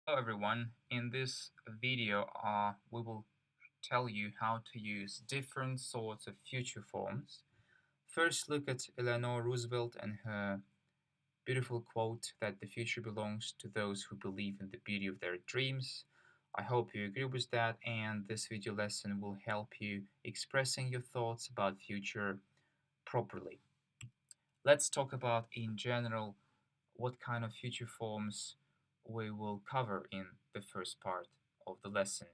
Hello everyone, in this video we will tell you how to use different sorts of future forms. First, look at Eleanor Roosevelt and her beautiful quote that the future belongs to those who believe in the beauty of their dreams. I hope you agree with that, and this video lesson will help you expressing your thoughts about future properly. Let's talk about in general what kind of future forms we will cover in the first part of the lesson.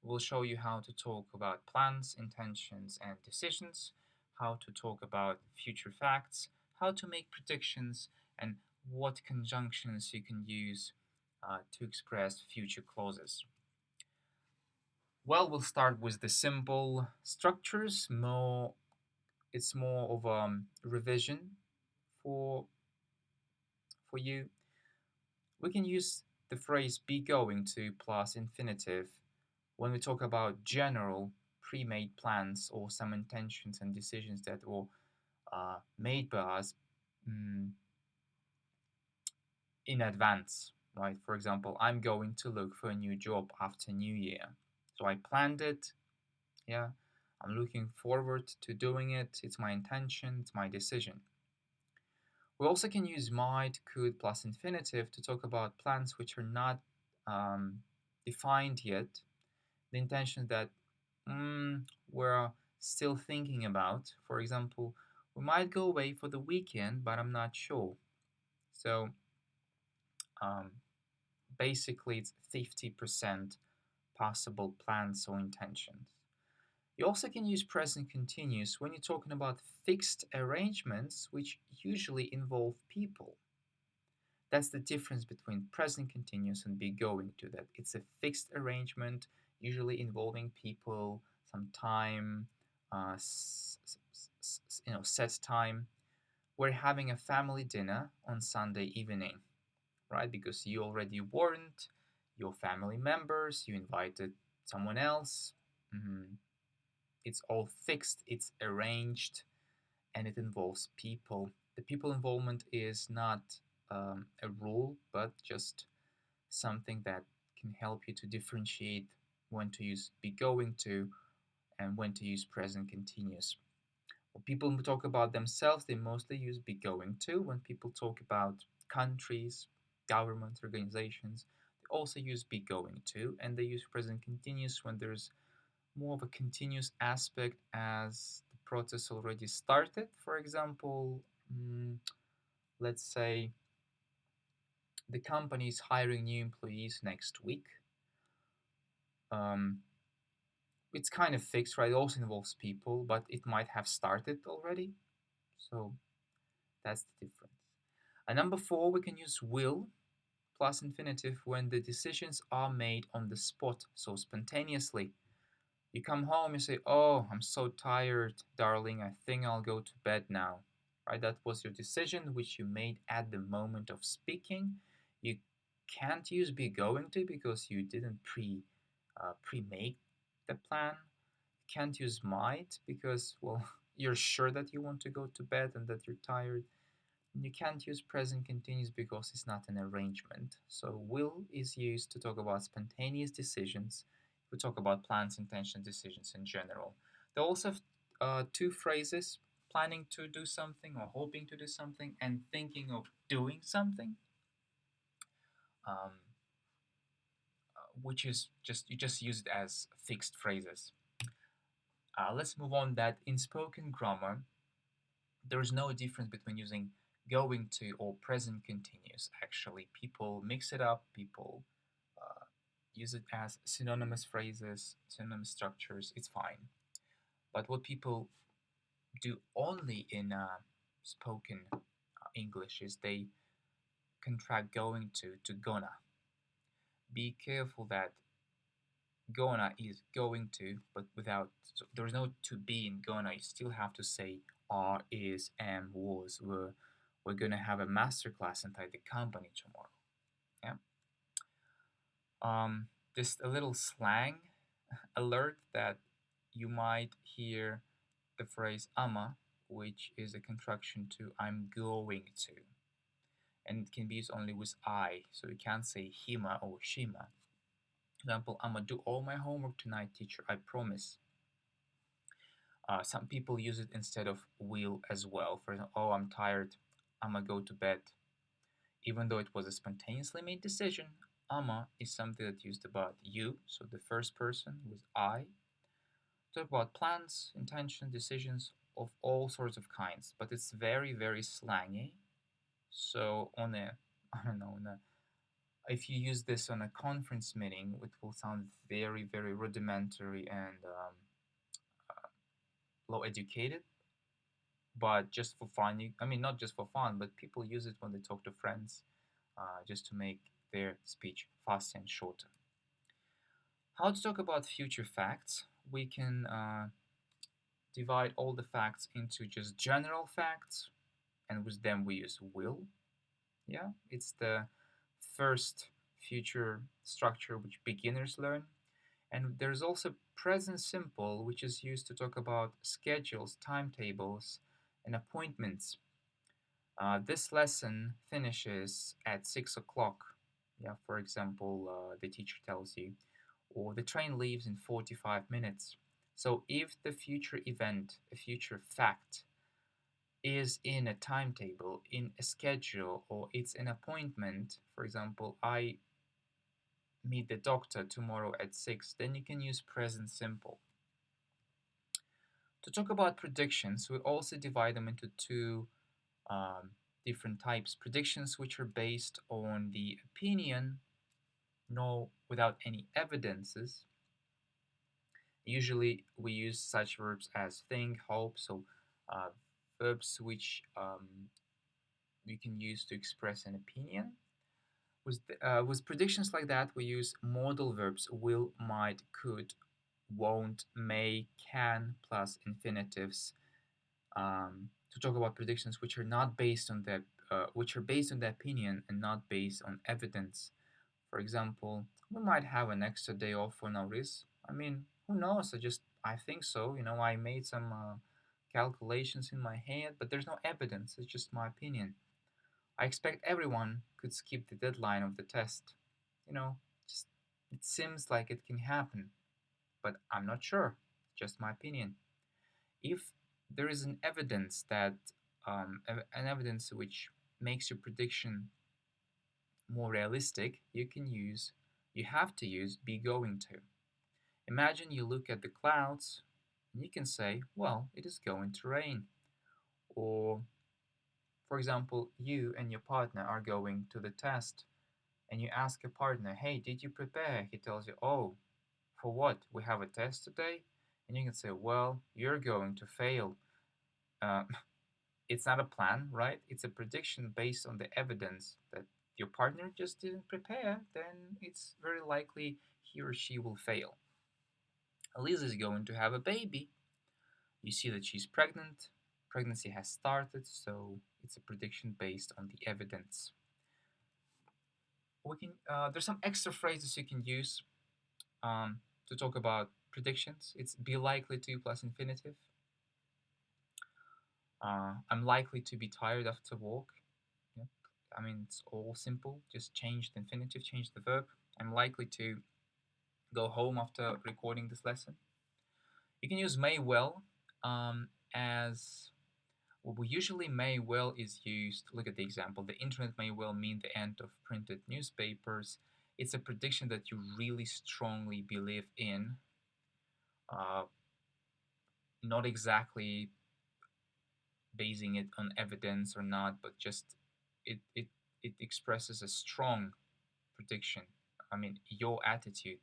We'll show you how to talk about plans, intentions, and decisions, how to talk about future facts, how to make predictions, and what conjunctions you can use to express future clauses. Well, we'll start with the simple structures. It's more of a revision for for you. We can use the phrase be going to plus infinitive when we talk about general pre-made plans or some intentions and decisions that were made by us mm, in advance, right? For example, I'm going to look for a new job after New Year. So I planned it, yeah. I'm looking forward to doing it. It's my intention, it's my decision. We also can use might, could plus infinitive to talk about plans which are not um, defined yet. The intention that we're still thinking about. For example, we might go away for the weekend, but I'm not sure. So um, basically, it's 50% possible plans or intentions. You also can use present continuous when you're talking about fixed arrangements, which usually involve people. That's the difference between present continuous and be going to that. It's a fixed arrangement, usually involving people, some time, set time. We're having a family dinner on Sunday evening, right? Because you already warned your family members, you invited someone else. Mm, it's all fixed, it's arranged, and it involves people. The people involvement is not a rule, but just something that can help you to differentiate when to use be going to and when to use present continuous. When people talk about themselves, they mostly use be going to. When people talk about countries, governments, organizations, they also use be going to, and they use present continuous when there's more of a continuous aspect as the process already started. For example, let's say the company is hiring new employees next week. Um, it's kind of fixed, right? It also involves people, but it might have started already. So that's the difference. And number four, we can use will plus infinitive when the decisions are made on the spot, so spontaneously. You come home, you say, "Oh, I'm so tired, darling. I think I'll go to bed now." Right? That was your decision, which you made at the moment of speaking. You can't use be going to because you didn't pre-make the plan. You can't use might because, well, you're sure that you want to go to bed and that you're tired. And you can't use present continuous because it's not an arrangement. So will is used to talk about spontaneous decisions. We talk about plans, intentions, decisions in general. They also have two phrases: planning to do something or hoping to do something, and thinking of doing something, um, which is just you just use it as fixed phrases. Let's move on. That in spoken grammar, there is no difference between using going to or present continuous. Actually, people mix it up. People uh, use it as synonymous phrases, synonymous structures. It's fine. But what people do only in spoken English is they contract going to gonna. Be careful that gonna is going to, but without, so there's no to be in gonna. You still have to say are, is, am, was, were. We're gonna have a masterclass inside the company tomorrow. Yeah. Just a little slang alert that you might hear the phrase ama, which is a contraction to I'm going to. and it can be used only with I. So you can't say hima or shima. For example, I'm gonna do all my homework tonight, teacher, I promise. Some people use it instead of will as well. For example, oh, I'm tired, I'm gonna go to bed. Even though it was a spontaneously made decision, ama is something that used about you, so the first person with I. Talk about plans, intention, decisions of all sorts of kinds, but it's very, very slangy. So on a, I don't know, if you use this on a conference meeting, it will sound very, very rudimentary and low educated. But just for fun, I mean, not just for fun, but people use it when they talk to friends, just to make their speech faster and shorter. How to talk about future facts? We can divide all the facts into just general facts, and with them we use will. Yeah, it's the first future structure which beginners learn. And there's also present simple, which is used to talk about schedules, timetables, and appointments. This lesson finishes at 6 o'clock. Yeah, for example, the teacher tells you, or the train leaves in 45 minutes. So if the future event, a future fact, is in a timetable, in a schedule, or it's an appointment, for example, I meet the doctor tomorrow at 6, then you can use present simple. To talk about predictions, we also divide them into two um, different types. Predictions which are based on the opinion, no, without any evidences. Usually we use such verbs as think, hope, so uh, verbs which we can use to express an opinion. With predictions like that, we use modal verbs will, might, could, won't, may, can, plus infinitives to talk about predictions which are not based on the which are based on the opinion and not based on evidence. For example, we might have an extra day off for no reason. I mean, who knows? I think so. You know, I made some calculations in my head, but there's no evidence. It's just my opinion. I expect everyone could skip the deadline of the test. You know, just it seems like it can happen, but I'm not sure. Just my opinion. If there is an evidence that an evidence which makes your prediction more realistic, you have to use be going to. Imagine you look at the clouds and you can say, well, it is going to rain. Or, for example, you and your partner are going to the test and you ask your partner, hey, did you prepare? He tells you, oh, for what? We have a test today? And you can say, well, you're going to fail. Uh, it's not a plan, right? It's a prediction based on the evidence that your partner just didn't prepare, then it's very likely he or she will fail. Elisa is going to have a baby. You see that she's pregnant. Pregnancy has started, so it's a prediction based on the evidence. There's some extra phrases you can use to talk about predictions. It's be likely to plus infinitive. I'm likely to be tired after work. Yeah. I mean, it's all simple. Just change the infinitive, change the verb. I'm likely to go home after recording this lesson. You can use may well as well, we usually may well is used. Look at the example. The internet may well mean the end of printed newspapers. It's a prediction that you really strongly believe in. Uh, Not exactly basing it on evidence or not, but just it, it, it expresses a strong prediction. I mean, your attitude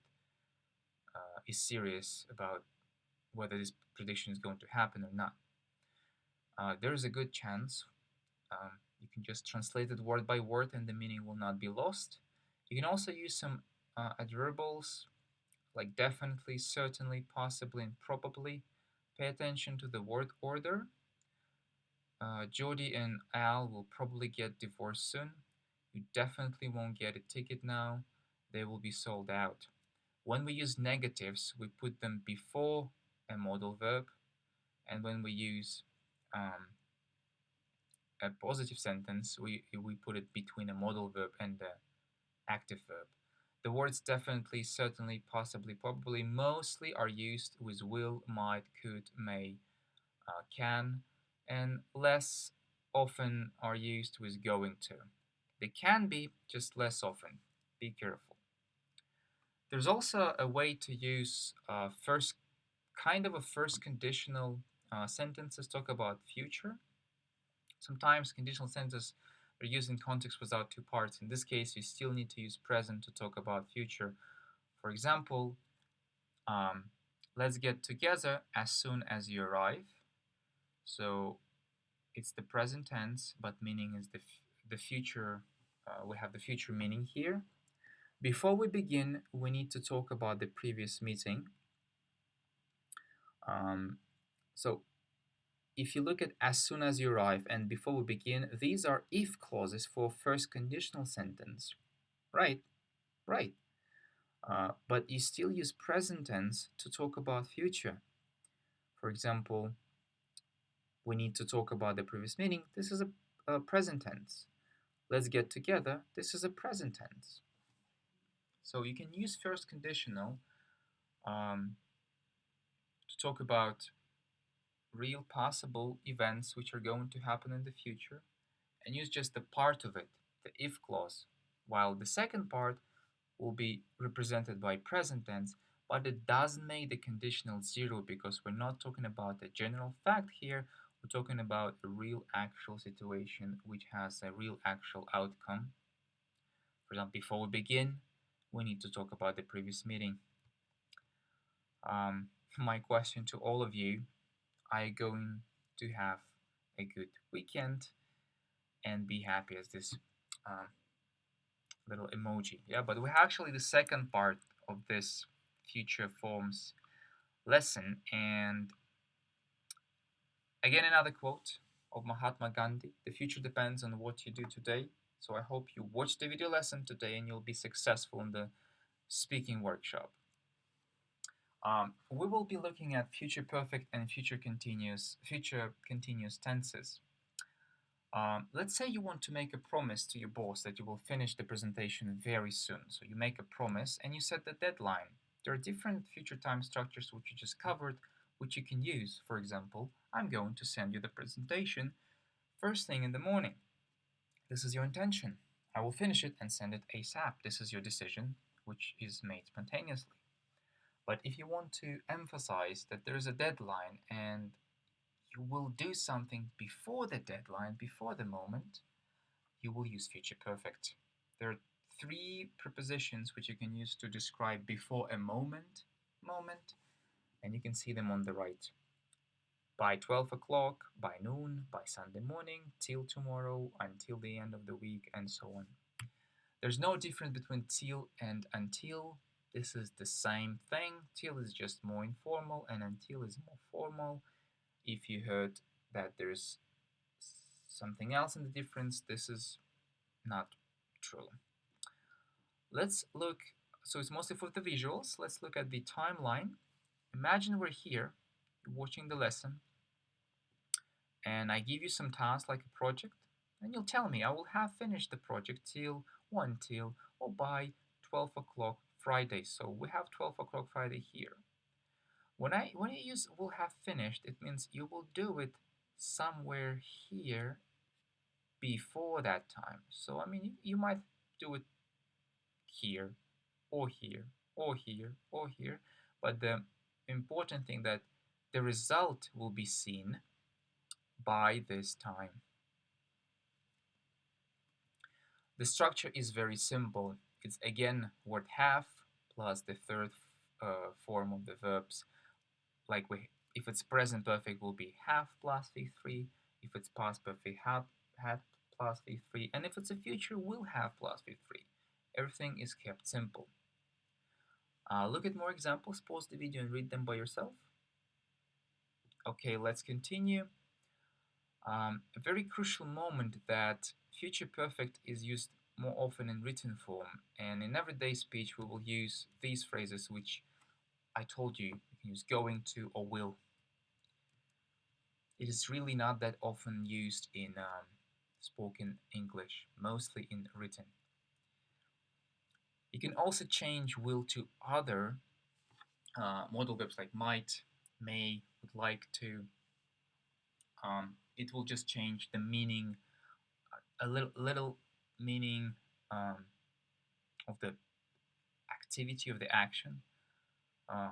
is serious about whether this prediction is going to happen or not. There is a good chance you can just translate it word by word and the meaning will not be lost. You can also use some adverbials like definitely, certainly, possibly, and probably. Pay attention to the word order. Jody and Al will probably get divorced soon. You definitely won't get a ticket now. They will be sold out. When we use negatives, we put them before a modal verb, and when we use um, a positive sentence, we put it between a modal verb and the active verb. The words definitely, certainly, possibly, probably, mostly are used with will, might, could, may, can, and less often are used with going to. They can be, just less often. Be careful. There's also a way to use first, kind of a first conditional sentences talk about future. Sometimes conditional sentences are used in context without two parts. In this case, you still need to use present to talk about future. For example, um, let's get together as soon as you arrive. So it's the present tense, but meaning is the future. We have the future meaning here. Before we begin, we need to talk about the previous meeting. Um, so if you look at as soon as you arrive and before we begin, these are if clauses for first conditional sentence. Right, right. But you still use present tense to talk about future. For example, we need to talk about the previous meeting. This is a present tense. Let's get together. This is a present tense. So you can use first conditional to talk about real possible events which are going to happen in the future and use just a part of it, the if clause, while the second part will be represented by present tense, but it doesn't make the conditional zero because we're not talking about a general fact here. We're talking about a real actual situation which has a real actual outcome. For example, before we begin, we need to talk about the previous meeting. My question to all of you, are you going to have a good weekend and be happy as this um, little emoji? Yeah, but we have actually the second part of this future forms lesson, and again another quote of Mahatma Gandhi: the future depends on what you do today. So I hope you watch the video lesson today and you'll be successful in the speaking workshop. We will be looking at future perfect and future continuous tenses. Let's say you want to make a promise to your boss that you will finish the presentation very soon. So you make a promise and you set the deadline. There are different future time structures which you just covered, which you can use. For example, I'm going to send you the presentation first thing in the morning. This is your intention. I will finish it and send it ASAP. This is your decision, which is made spontaneously. But if you want to emphasize that there is a deadline and you will do something before the deadline, before the moment, you will use future perfect. There are three prepositions which you can use to describe before a moment, and you can see them on the right. By 12 o'clock, by noon, by Sunday morning, till tomorrow, until the end of the week, and so on. There's no difference between till and until. This is the same thing. Till is just more informal and until is more formal. If you heard that there's something else in the difference, this is not true. Let's look, so it's mostly for the visuals. Let's look at the timeline. Imagine we're here watching the lesson and I give you some tasks like a project and you'll tell me I will have finished the project till or by 12 o'clock Friday. So we have 12 o'clock Friday here. When you use will have finished, it means you will do it somewhere here before that time. So I mean, you might do it here, or here, or here, or here, but the important thing that the result will be seen by this time. The structure is very simple. It's again word have plus the third form of the verbs. Like if it's present perfect, will be have plus V3. If it's past perfect, have had plus V3. And if it's a future, will have plus V3. Everything is kept simple. Look at more examples, pause the video and read them by yourself. Okay, let's continue. A very crucial moment that future perfect is used more often in written form, and in everyday speech we will use these phrases which I told you. You can use going to or will. It is really not that often used in spoken English, mostly in written. You can also change will to other modal verbs like might, may, would like to. It will just change the meaning, a little meaning um, of the activity of the action.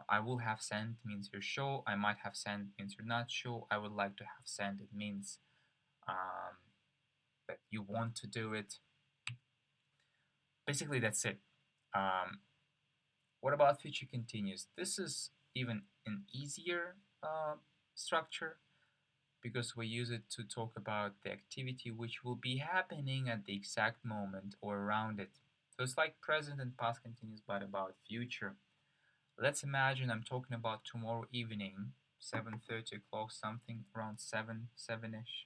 I will have sent means you're sure. I might have sent means you're not sure. I would like to have sent it means um, that you want to do it. Basically, that's it. Um, what about future continuous? This is even an easier structure because we use it to talk about the activity which will be happening at the exact moment or around it. So it's like present and past continuous, but about future. Let's imagine I'm talking about tomorrow evening, 7:30 o'clock, something around 7ish.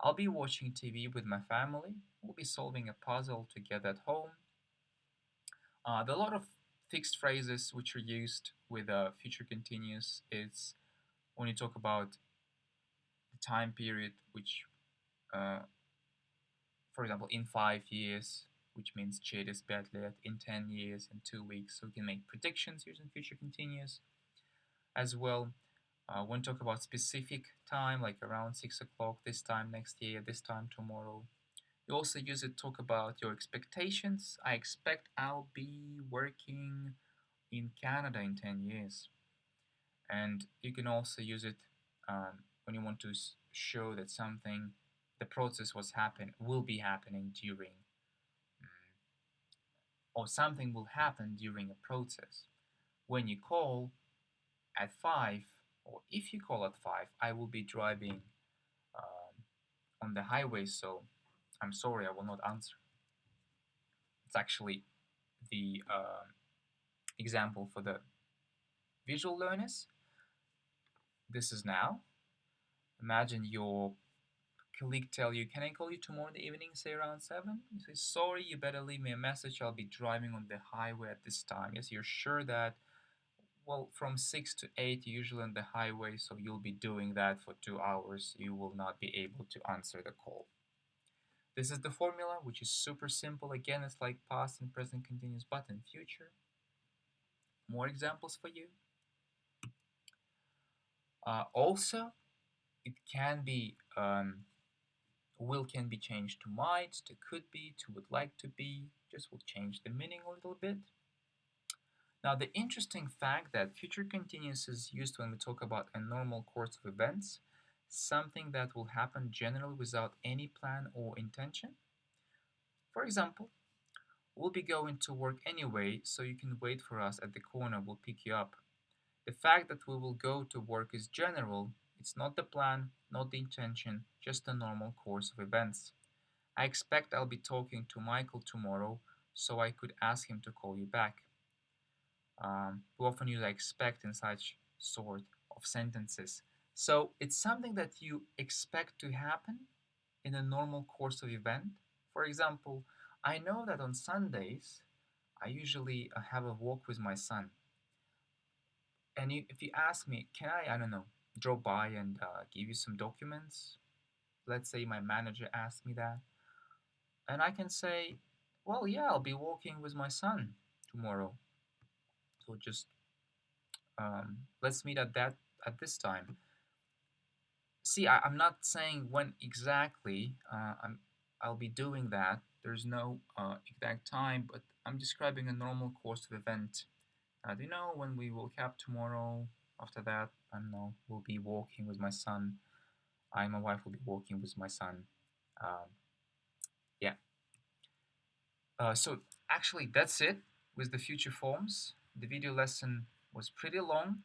I'll be watching TV with my family. We'll be solving a puzzle together at home. There are a lot of fixed phrases which are used with future continuous. It's when you talk about the time period, which, uh, for example, in 5 years, which means через 5 лет, in 10 years, in 2 weeks. So we can make predictions using future continuous as well. When talk about specific time, like around 6 o'clock, this time next year, this time tomorrow. You also use it to talk about your expectations. I expect I'll be working in Canada in 10 years. And you can also use it when you want to show that something, the process will be happening during, or something will happen during a process. When you call at 5, or if you call at 5, I will be driving um, on the highway, so I'm sorry, I will not answer. It's actually the example for the visual learners. This is now. Imagine your colleague tell you, can I call you tomorrow in the evening, say around 7? You say, sorry, you better leave me a message. I'll be driving on the highway at this time. Yes, you're sure that, well, from 6 to 8, usually on the highway, so you'll be doing that for 2 hours. You will not be able to answer the call. This is the formula, which is super simple. Again, it's like past and present continuous, but in future. More examples for you. Also, it can be will can be changed to might, to could be, to would like to be. Just will change the meaning a little bit. Now, the interesting fact that future continuous is used when we talk about a normal course of events, something that will happen generally without any plan or intention. For example, we'll be going to work anyway, so you can wait for us at the corner, we'll pick you up. The fact that we will go to work is general, it's not the plan, not the intention, just a normal course of events. I expect I'll be talking to Michael tomorrow, so I could ask him to call you back. We often use I expect in such sort of sentences. So it's something that you expect to happen in a normal course of event. For example, I know that on Sundays I usually have a walk with my son. And if you ask me, can I don't know, drop by and give you some documents? Let's say my manager asked me that. And I can say, well, yeah, I'll be walking with my son tomorrow. So just let's meet at this time. See, I'm not saying when exactly I'll be doing that. There's no exact time, but I'm describing a normal course of event. Do you know when we will cap tomorrow? After that, I don't know. We'll be walking with my son. I and my wife will be walking with my son. Um, yeah. So actually, that's it with the future forms. The video lesson was pretty long.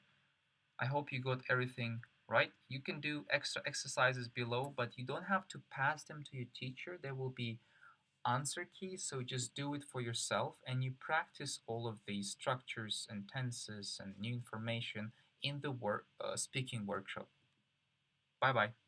I hope you got everything right. You can do extra exercises below, but you don't have to pass them to your teacher. There will be answer keys, so just do it for yourself and you practice all of these structures and tenses and new information in the speaking workshop. Bye bye.